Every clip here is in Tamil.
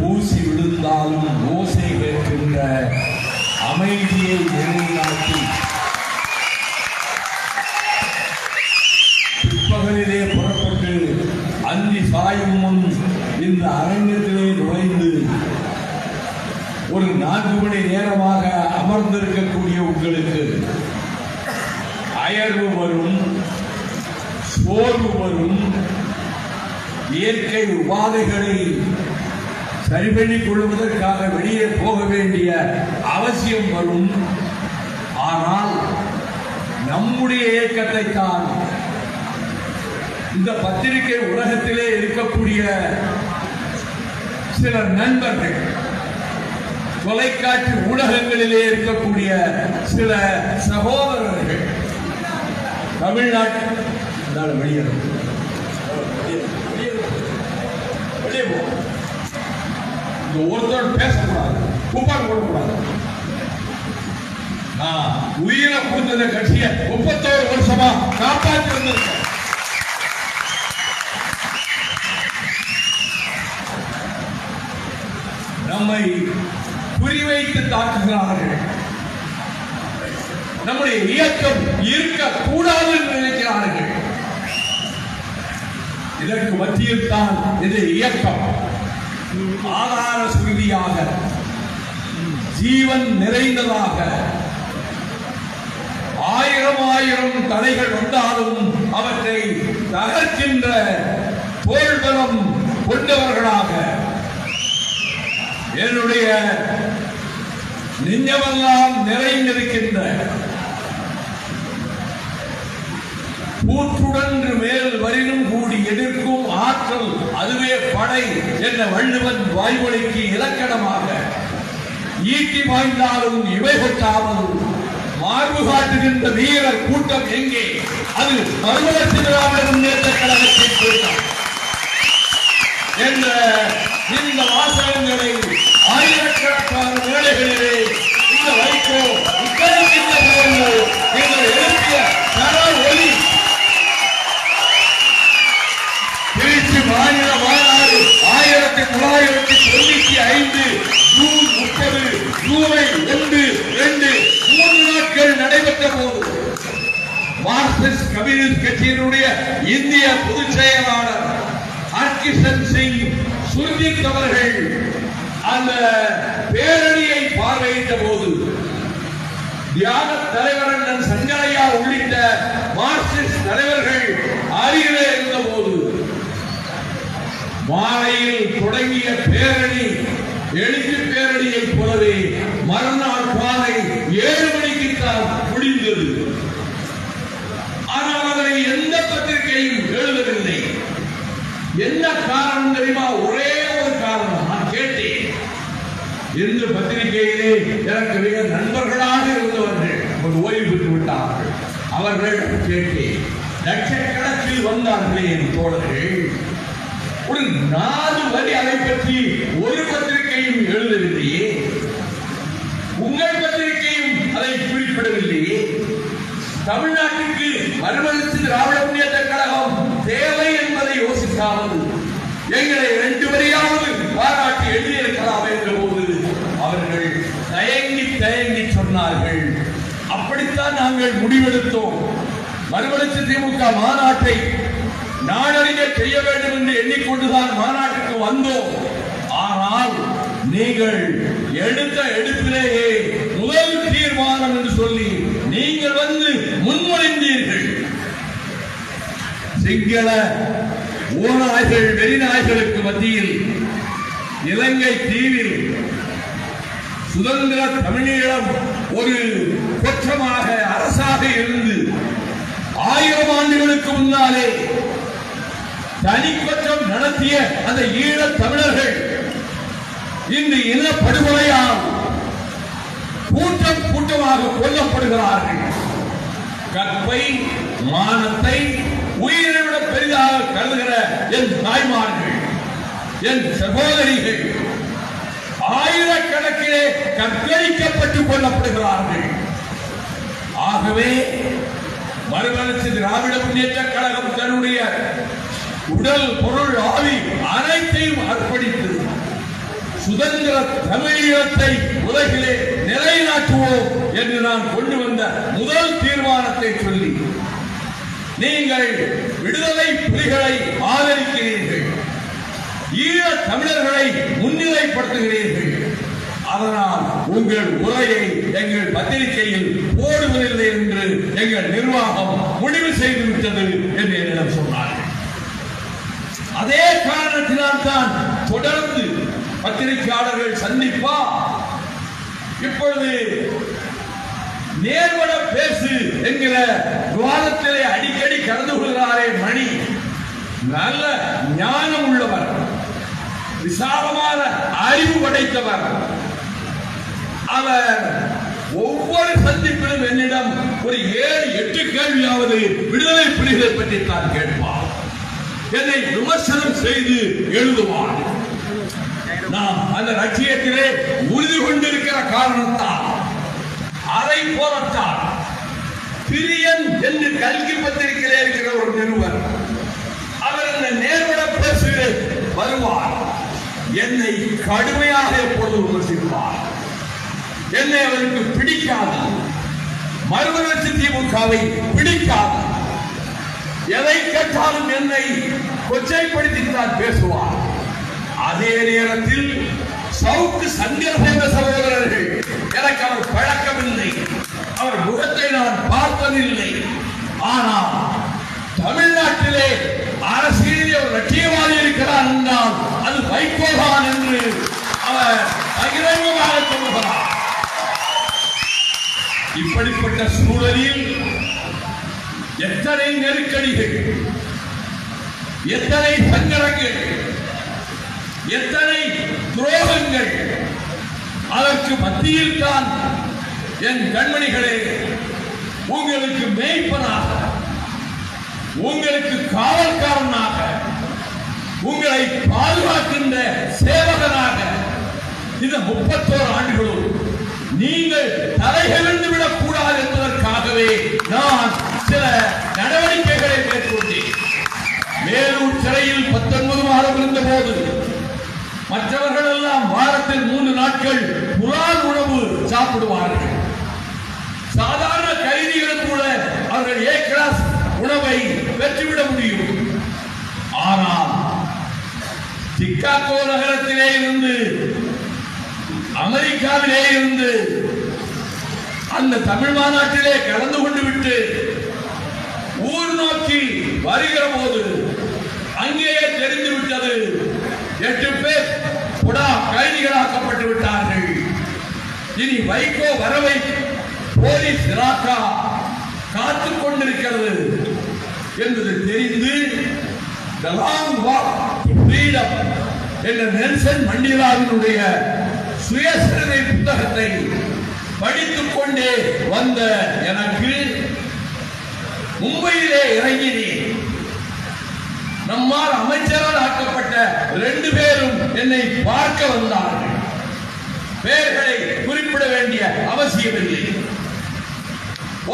ஊசி விழுந்தாலும் ஓசை கேட்கின்ற அமைதியை நிலைநாட்டி பிற்பகலிலே புறப்பட்டு அந்தி சாயும் முன் இந்த அரங்கத்திலே நுழைந்து ஒரு 4 மணி நேரமாக அமர்ந்திருக்கக்கூடிய உங்களுக்கு அயர்வு வரும், சோர்வு வரும், இயற்கை உபாதைகளை சரி பண்ணிக் கொள்வதற்காக வெளியே போக வேண்டிய அவசியம் வரும். ஆனால் நம்முடைய இயக்கத்தை தான் இந்த பத்திரிகை உலகத்திலே இருக்கக்கூடிய சில நண்பர்கள், தொலைக்காட்சி ஊடகங்களிலே இருக்கக்கூடிய சில சகோதரர்கள் தமிழ்நாட்டில் ஒருத்தர் பேசக்கூடாது, கூப்பாடு போடக்கூடாது. உயிரை கொடுத்த கட்சியை 31 வருஷமா காப்பாற்றி வந்திருக்க நம்மை குறிவைத்து தாக்குகிறார்கள். நம்முடைய இயக்கம் இருக்கக்கூடாது என்று நினைக்கிறார்கள். இதற்கு மத்தியில் தான் இந்த இயக்கம் ஆதார சுருதியாக ஜீவன் நிறைந்ததாக 1000 தடைகள் வந்தாலும் அவற்றை தகர்க்கின்ற தோள்பலம் கொண்டவர்களாக என்னுடைய நெஞ்சமெல்லாம் நிறைந்திருக்கின்ற கூற்றுடன் மேல் வரினும் கூடி எதிர்க்கும் ஆற்றல் அதுவே படை என்ற வள்ளுவன் வாய்மொழிக்கு இலக்கணமாக ஈட்டி வாய்ந்தாலும் இவை கொட்டாமல் மார்பு காட்டுகின்ற வீரர் கூட்டம் எங்கே? அது மறுமலர்ச்சி திராவிட முன்னேற்ற கழகத்தின் கூட்டம் என்ற இந்த வாசகங்களை ஆயிரக்கணக்கான வேளைகளிலே இந்த வைகோ உட்கரிக்கின்ற போது எங்கள் எழுப்பிய தர ஒலி திருச்சி மாநில மாநாடு 1995 ஜூன் 30, ஜூலை 1, 2, 3 நாட்கள் நடைபெற்ற போது மார்க்சிஸ்ட் கம்யூனிஸ்ட் கட்சியினுடைய இந்திய பொதுச் செயலாளர் ஹர்கிஷன் சிங் சுர்ஜித் அவர்கள் அந்த பேரணியை பார்வையிட்ட போது தியாக தலைவர் சஞ்சலையா உள்ளிட்ட மார்க்சிஸ்ட் தலைவர்கள் அருகிலே இருந்த போது மாலையில் தொடங்கிய பேரணி எழுச்சி பேரணியை போலவே மறுநாள் காலை 7 மணிக்கு தான் முடிந்தது. ஆனால் அதனை எந்த பத்திரிகையும் எழுதவில்லை. என்ன காரணம் தெரியுமா? ஒரே ஒரு காரணம். நான் கேட்டேன். இந்த பத்திரிகையிலே எனக்கு மிக நண்பர்களாக இருந்தவர்கள் ஓய்வு பெற்று விட்டார்கள். அவர்கள் கேட்டேன். லட்சக்கணக்கில் வந்தார்களே என் தோழர்கள், ஒரு 4 வரி அதை பற்றி ஒரு பத்திரிகையும் எழுதவில்லையே, உங்கள் பத்திரிகையும் அதை குறிப்பிடவில்லையே. தமிழ்நாட்டுக்கு மறுமலர்ச்சி திராவிட முன்னேற்ற கழகம் தேவை என்பதை யோசிக்காமல் எங்களை 2 வரியாவது பாராட்டி எழுதியிருக்கலாம் என்ற போது அவர்கள் தயங்கி சொன்னார்கள். அப்படித்தான் நாங்கள் முடிவெடுத்தோம். மறுமலர்ச்சி திமுக மாநாட்டை நாடறிய செய்ய வேண்டும் என்று எண்ணிக்கொண்டுதான் மாநாட்டுக்கு வந்தோம். ஆனால் நீங்கள் எடுத்த எடுப்பிலேயே முதல் தீர்மானம் என்று சொல்லி நீங்கள் வந்து முன்மொழிந்தீர்கள். சிங்கள ஓநாய்கள் வெறிநாய்களுக்கு மத்தியில் இலங்கை தீவில் சுதந்திர தமிழீழம் ஒரு குற்றமாக அரசாக இருந்து 1000 ஆண்டுகளுக்கு முன்னாலே தனி குற்றம் நடத்திய அந்த ஈழத் தமிழர்கள் இன்று இனப்படுகொலையால் கூட்டமாக கொல்லப்படுகிறார்கள். கற்பை மானத்தை உயிரை விட பெரிதாக கருதுகிற என் தாய்மார்கள், என் சகோதரிகள் ஆயிரக்கணக்கிலே கற்பழிக்கப்பட்டுக் கொல்லப்படுகிறார்கள். ஆகவே மறுமலர்ச்சி திராவிட முன்னேற்ற கழகம் தன்னுடைய உடல் பொருள் ஆவி அனைத்தையும் அர்ப்பணித்து சுதந்திர தமிழீழத்தை உலகிலே நிலைநாட்டுவோம் என்று நான் கொண்டு வந்த முதல் தீர்மானத்தை சொல்லி நீங்கள் விடுதலை புலிகளை ஆதரிக்கிறீர்கள், ஈழ தமிழர்களை முன்னிலைப்படுத்துகிறீர்கள். அதனால் உங்கள் உரையை எங்கள் பத்திரிகையில் போடுவதில்லை என்று எங்கள் நிர்வாகம் முடிவு செய்துவிட்டது என்று என்னிடம் சொன்னார்கள். அதே காரணத்தினால் தான் தொடர்ந்து பத்திரிகையாளர்கள் சந்திப்பா இப்பொழுது நேர்வட பேசு என்கிற விவாதத்திலே அடிக்கடி கலந்து கொள்கிறாரே மணி. நல்ல ஞானம் உள்ளவர், விசாலமான அறிவு படைத்தவர். அவர் ஒவ்வொரு சந்திப்பிலும் என்னிடம் ஒரு 7-8 கேள்வியாவது விடுதலை புலிகளை பற்றி தான் கேட்பார். என்னை விமர்சனம் செய்து எழுதுவார். நாம் அந்த லட்சியத்திலே உறுதி கொண்டிருக்கிற காரணத்தால் அதை போலத்தான் பிரியன் என்று கல்கி பத்திரிகையிலே இருக்கிற ஒரு நிறுவனர் அவர் இந்த நேர்வட பேசுகிற வருவார். என்னை கடுமையாக எப்பொழுது விமர்சிப்பார். என்னை அவருக்கு பிடிக்காது, மறுமலர்ச்சி திமுகவை பிடிக்காது. எதை கேட்டாலும் என்னை கொச்சைப்படுத்தித்தான் பேசுவார். அதே நேரத்தில் சவுக்கு சந்திரசேகர சகோதரர்கள் எனக்கு அவர் பழக்கமில்லை, அவர் முகத்தை நான் பார்த்ததில்லை. ஆனால் தமிழ்நாட்டிலே அரசியலில் ஒரு லட்சியவாதி இருக்கிறார் என்றால் அது வைகோதான் என்று அவர் பகிரங்கமாக சொல்லுகிறார். இப்படிப்பட்ட சூழலில் எத்தனை நெருக்கடிகள், எத்தனை சங்கடங்கள், எத்தனை துரோகங்கள், அதற்கு மத்தியில் தான் என் கண்மணிகளே உங்களுக்கு மேய்ப்பனாக, உங்களுக்கு காவல்காரனாக, உங்களை பாதுகாக்கின்ற சேவகனாக இந்த 31 ஆண்டுகளும் நீங்கள் தலைகவிழ்ந்து விடக் கூடாது என்பதற்காகவே நான் சில நடவடிக்கைகளை மேற்கொண்டேன். மேலூர் சிறையில் 19 மாதம் இருந்த போது மற்றவர்கள் எல்லாம் வாரத்தில் 3 நாட்கள் புலால் உணவு சாப்பிடுவார்கள். சாதாரண கைதிகளும் கூட அவர்கள் ஏ கிளாஸ் உணவை பெற்றுவிட முடியும். ஆனால் சிக்காகோ நகரத்திலே இருந்து, அமெரிக்காவிலே இருந்து அந்த தமிழ் மாநாட்டிலே கலந்து கொண்டு விட்டு ஊர் நோக்கி வருகிற போது அங்கேயே தெரிந்து விட்டது 8 பேர் புடா கைதிகளாக்கப்பட்டு விட்டார்கள். இனி வைகோ வரவை போலீஸ் இலாக்கா காத்துக் கொண்டிருக்கிறது என்பது தெரிந்து The Long Walk to Freedom என்ற நெல்சன் மண்டேலாவினுடைய சுயசரிதை புத்தகத்தை படித்துக் கொண்டே வந்த எனக்கு மும்பையிலே இறங்கினேன். நம்மால் அமைச்சரால் ஆக்கப்பட்ட 2 பேரும் என்னை பார்க்க வந்தார்கள். பெயர்களை குறிப்பிட வேண்டிய அவசியமில்லை.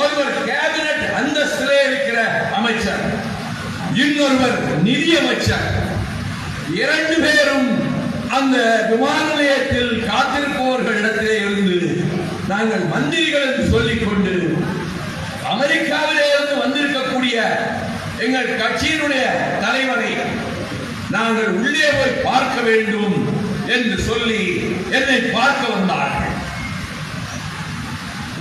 ஒருவர் கேபினட் அந்தஸ்திலே இருக்கிற அமைச்சர், இன்னொருவர் நிதி அமைச்சர். 2 பேரும் அந்த விமான நிலையத்தில் காத்திருப்பவர்களிடத்திலே இருந்து நாங்கள் மந்திரிகள் என்று சொல்லிக் கொண்டு அமெரிக்காவிலே இருந்து வந்திருக்கக்கூடிய எங்கள் கட்சியினுடைய தலைவரை நாங்கள் உள்ளே போய் பார்க்க வேண்டும் என்று சொல்லி என்னை பார்க்க வந்தார்கள்.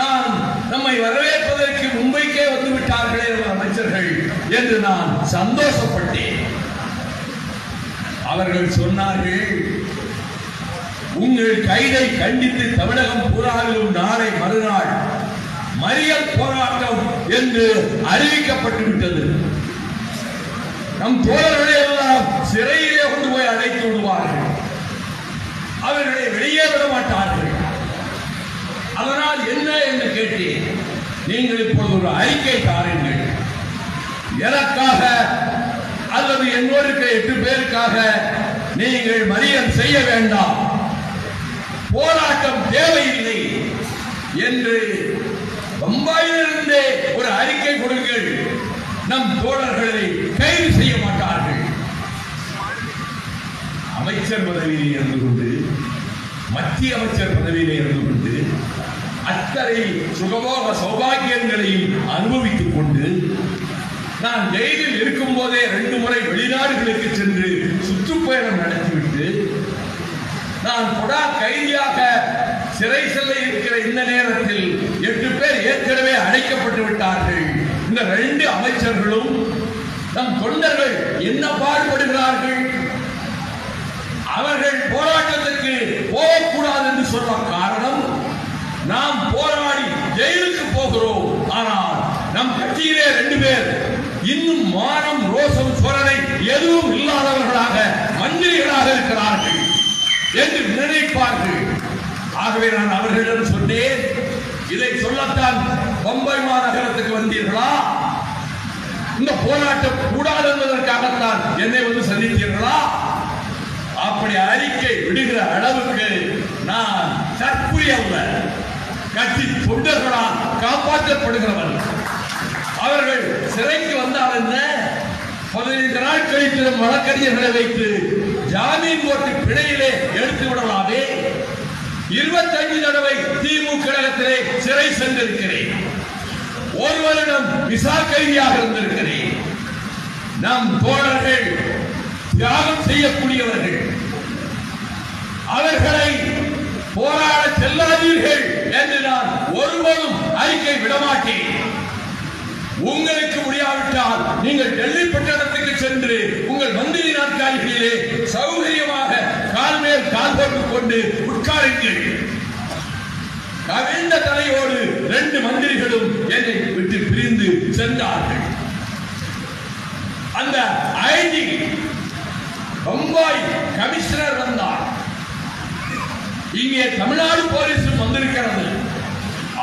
நான் நம்மை வரவேற்பதற்கு மும்பைக்கே வந்து விட்டார்களே அமைச்சர்கள் என்று நான் சந்தோஷப்பட்டேன். அவர்கள் சொன்னார்கள், உங்கள் கைதை கண்டித்து தமிழகம் பூராவிலும் நாளை மறுநாள் மறியல் போராட்டம் என்று அறிவிக்கப்பட்டு விட்டது. நம் தோழர்களை எல்லாம் சிறையிலே கொண்டு போய் அழைத்து விடுவார்கள். அவர்களை வெளியே விட மாட்டார்கள். அதனால் என்ன என்று கேட்டேன். நீங்கள் இப்பொழுது ஒரு அறிக்கை தாருங்கள். எனக்காக அல்லது என்னோடு 8 பேருக்காக நீங்கள் மறியல் செய்ய வேண்டாம், போராட்டம் தேவையில்லை என்று பம்பாயிலிருந்தே ஒரு அறிக்கை கொடுங்கள். நம் தோழர்களை கைது செய்ய மாட்டார்கள். அமைச்சர் பதவியில் இருந்து கொண்டு மத்திய அமைச்சர் பதவியிலே இருந்து கொண்டு அத்தனை சுகபோக சௌபாகியங்களையும் அனுபவித்துக் கொண்டு நான் ஜெயிலில் இருக்கும் போதே 2 முறை வெளிநாடுகளுக்கு சென்று சுற்றுப்பயணம் நடத்திவிட்டு நான் கொடா கைதியாக சிறை செல்ல இருக்கிற இந்த நேரத்தில் 8 பேர் ஏற்கனவே அடைக்கப்பட்டு விட்டார்கள். இந்த 2 அமைச்சர்களும் நம் தொண்டர்கள் என்ன பாடுபடுகிறார்கள்? அவர்கள் போராட்டத்துக்கு போகக்கூடாது என்று சொல்ல காரணம், நாம் போராடி ஜெயிலுக்கு போகிறோம், ஆனால் நம் கட்சியிலே 2 பேர் இன்னும் மானம் ரோசம் சொரணை எதுவும் இல்லாதவர்களாக மந்திரிகளாக இருக்கிறார்கள் என்று நினைப்பார்கள். ஆகவே நான் அவர்களிடம் சொன்னேன், இதை சொல்லத்தான் பம்பை மாநகரத்துக்கு வந்தீர்களா? இந்த போராட்டம் கூடாது என்பதற்காகத்தான் என்னை வந்து சந்தித்தீர்களா? அப்படி அறிக்கை விடுகிற அளவுக்கு நான் தற்குறி அல்ல, கட்சி தொண்டர்களால் காப்பாற்றப்படுகிறவன். அவர்கள் சிறைக்கு வந்தால் என்ன, 15 நாள் கழித்து வழக்கறிஞர்களை வைத்து ஜாமீன் போட்டு பிணையிலே எடுத்து விடலாமே. 25 தடவை திமுக கழகத்திலே சிறை சென்றிருக்கிறேன். 1 வருடம் விசா கைதியாக இருந்திருக்கிறேன். நம் தோழர்கள் தியாகம் செய்யக்கூடியவர்கள், அவர்களை போராட செல்லாதீர்கள் என்று நான் ஒருபோதும் அறிக்கை விடமாட்டேன். உங்களுக்கு முடியாவிட்டால் நீங்கள் டெல்லி பட்டணத்துக்கு சென்று உங்கள் மந்திரி நாற்காலிகளிலே சௌகரியமாக கால் மேல் கால் போட்டுக் கொண்டு உட்காருங்கள். கவிழ்ந்த தலையோடு 2 மந்திரிகளும் என்னை விட்டு பிரிந்து சென்றார்கள். அந்த ஐஜி பம்பாய் கமிஷனர் வந்தார். இங்கே தமிழ்நாடு போலீஸும் வந்திருக்கிறது,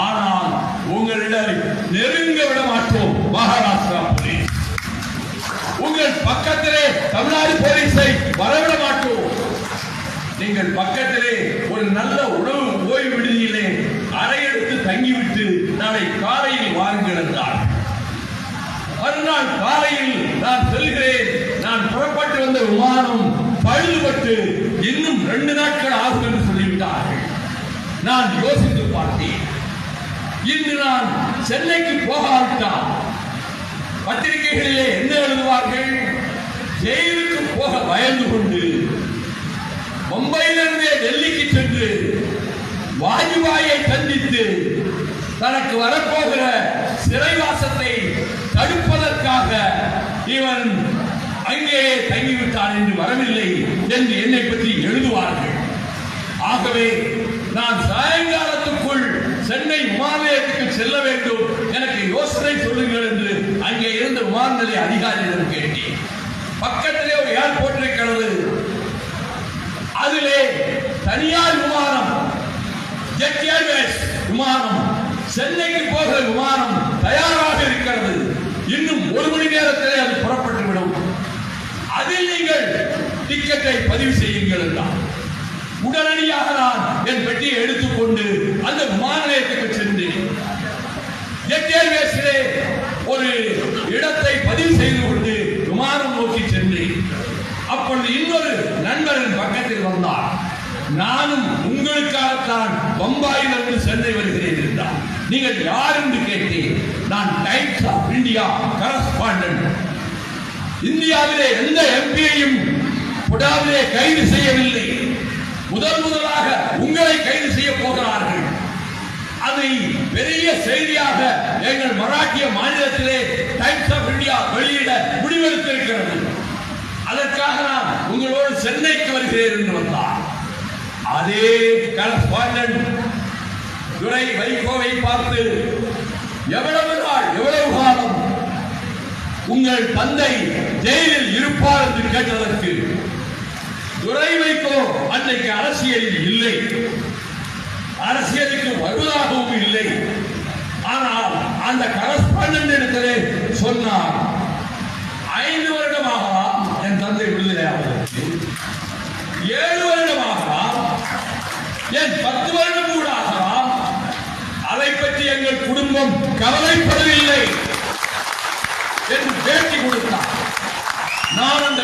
ஆனால் உங்களிடம் நெருங்க விட மாட்டோம். மகாராஷ்டிரா போலீஸ் உங்கள் பக்கத்திலே தமிழ்நாடு போலீஸை வரவிட மாட்டோம். நீங்கள் பக்கத்திலே ஒரு நல்ல உணவு ஓய்வு விடுதியிலே அறையெடுத்து தங்கிவிட்டு நாளை காலையில் வாருங்கள் என்றார். மறுநாள் காலையில் நான் செல்கிறேன். நான் புறப்பட்டு வந்த விமானம் பழுதுபட்டு இன்னும் 2 நாட்கள் ஆகும் என்று சொல்லிவிட்டார்கள். நான் யோசித்து பார்த்தேன், இன்று நான் சென்னைக்கு போகாவிட்டால் பத்திரிகைகளிலே என்ன எழுதுவார்கள்? ஜெயிலுக்கு போக பயந்து கொண்டு மும்பையிலிருந்தே டெல்லிக்கு சென்று வாஜ்பாயை சந்தித்து தனக்கு வரப்போகிற சிறைவாசத்தை தடுப்பதற்காக இவன் அங்கே தங்கிவிட்டான் என்று வரவில்லை என்று என்னை பற்றி எழுதுவார்கள். ஆகவே நான் சாயங்காலத்துக்குள் சென்னை விமான நிலையத்துக்கு செல்ல வேண்டும், எனக்கு யோசனை சொல்லுங்கள் என்று அங்கே இருந்த விமான நிலைய அதிகாரியிடம் கேட்டேன். பக்கத்திலே ஒரு ஏர்போர்ட் இருக்கிறது, அதிலே தனியார் விமானம் ஜெட் ஏர்வேஸ் விமானம் சென்னைக்கு போகிற விமானம் தயாராக இருக்கிறது, இன்னும் 1 மணி நேரத்திலே அது புறப்பட்டு விடும், அதில் நீங்கள் டிக்கெட்டை பதிவு செய்யுங்கள் என்றார். உடனடியாக நான் என் பெட்டியை எடுத்துக்கொண்டு அந்த விமான நிலையத்துக்கு சென்றேன். ஜெட் ஏர்வேஸிலே ஒரு இடத்தை பதிவு செய்து கொண்டு விமானம் நோக்கி சென்றேன். அப்பொழுது இன்னொரு நண்பரின் பக்கத்தில் வந்தார். நானும் உங்களுக்காகத்தான் பம்பாயிலிருந்து சென்னை வருகிறேன் என்றார். நீங்கள் யார் என்று கேட்டேன். நான் டைம்ஸ் ஆஃப் இந்தியா கரஸ்பாண்டன்ட். இந்தியாவிலே எந்த எம்பியையும் புடாவிலே கைது செய்யவில்லை, முதலாக உங்களை கைது செய்ய போகிறார்கள். அதை பெரிய செய்தியாக எங்கள் மராட்டிய மாநிலத்திலே டைம்ஸ் ஆஃப் இந்தியா வெளியிட முடிவெடுத்திருக்கிறது. அதற்காக நான் உங்களோடு சென்னைக்கு வருகிறேன் என்று வந்தார். அதே கரஸ்பாண்டன்ட் துரை வைகோவை பார்த்து, எவ்வளவு நாள் எவ்வளவு காலம் உங்கள் தந்தை ஜெயிலில் இருப்பார் என்று கேட்டதற்கு, துரை வைகோ அன்றைக்கு அரசியலில் இல்லை, அரசியலுக்கு வருவதாகவும் இல்லை, ஆனால் அந்த கரஸ்பாண்டன்ட் இடத்திலே சொன்னார், 5 வருடமாகலாம் என் தந்தை விடுதலை ஆவதற்கு, 7 வருடமாகலாம், என் 10 வருடம் கூட ஆகலாம், அதை பற்றி எங்கள் குடும்பம் கவலைப்படவில்லை என்று பேட்டி கொடுத்தார். நான் அந்த